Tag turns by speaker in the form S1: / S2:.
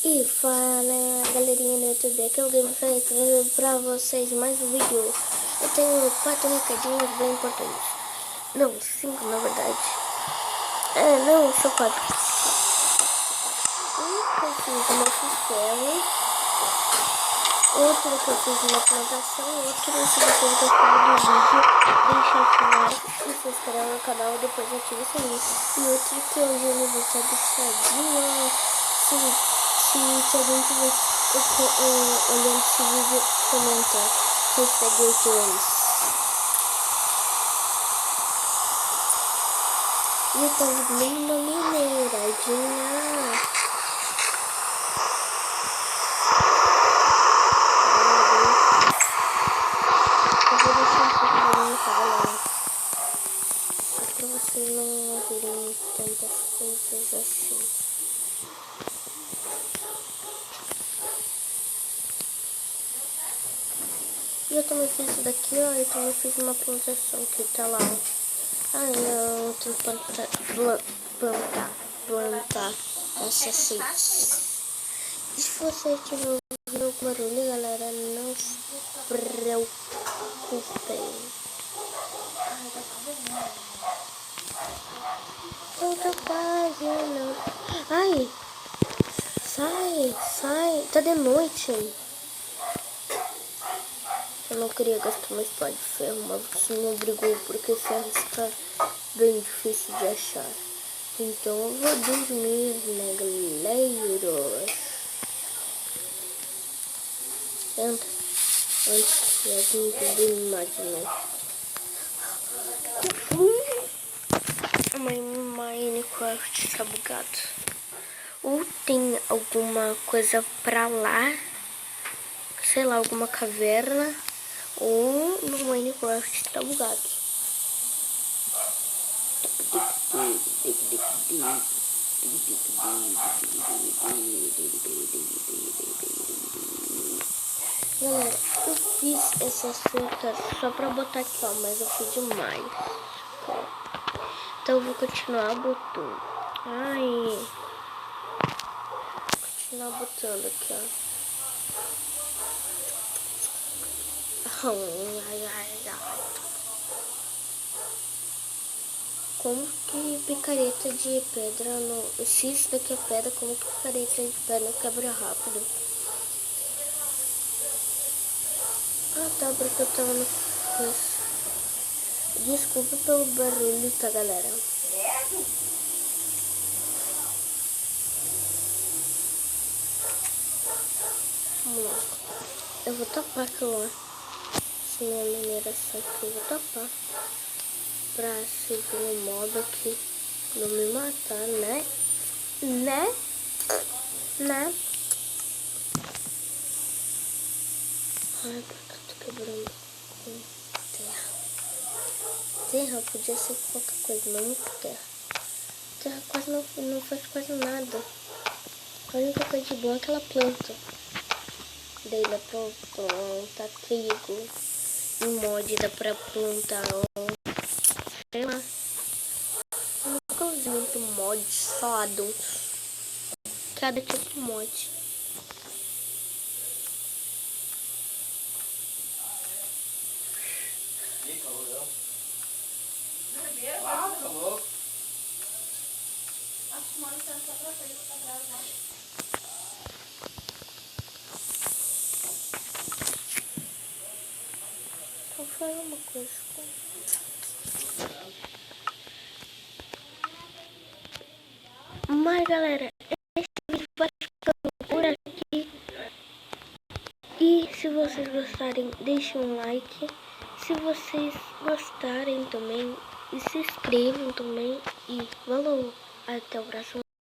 S1: E fala galerinha do YouTube, aqui é o Game trazendo pra vocês mais um vídeo. Eu tenho 4 recadinhos bem importantes. Não, 5 na verdade. Não, só 4. Um que eu fiz uma costela, outro que eu fiz uma plantação, outro se vocês gostaram do vídeo, deixa o like e se inscreve no canal, depois ativa o sininho. E outro que hoje eu vou estar deixadinho. Se alguém tiver olhando esse vídeo, comenta #8. E eu tava dando uma mineiradinha. Eu vou deixar um pouco de barulho, tá, galera? Só pra vocês não ouvirem tantas coisas assim. E eu também fiz isso daqui, ó. Eu também fiz uma plantação que tá lá, ó. Eu tenho que plantar essa semente. E se você tiver ouvindo algum barulho, galera, não se preocupem. Outra página. Ai, sai. Tá de noite. Eu não queria gastar mais pá de ferro, mas você me obrigou, porque ferro está bem difícil de achar. Então eu vou dormir, né, galera? Entra, antes que a gente dormir de novo. Minecraft está bugado. Ou tem alguma coisa pra lá, sei lá, alguma caverna. Ou no Minecraft tá bugado. Galera, eu fiz essas frutas só pra botar aqui, ó, mas eu fiz demais. Então eu vou continuar botando. Continuar botando aqui, ó. Como que picareta de pedra no... Se isso daqui é pedra, como que picareta de pedra quebra rápido? Tá, porque eu tava no... Desculpa pelo barulho, tá, galera? Vamos lá. Eu vou tapar aquilo lá. Essa minha mineração aqui, eu vou tapar. Pra se vir um mob aqui não me matar, né? Ai, porque eu tô quebrando com terra. Terra podia ser qualquer coisa, mas muito terra. Terra quase não faz quase nada. A única coisa de bom é aquela planta. Daí dá pra plantar trigo. Em mod dá pra plantar, sei lá. Eu nunca usei muito mod, só adultos. Cada tipo de mod. Vou fazer uma coisa. Mas galera, esse vídeo vai ficando por aqui. E se vocês gostarem, deixem um like. Se vocês gostarem também, se inscrevam também. E falou, até o próximo.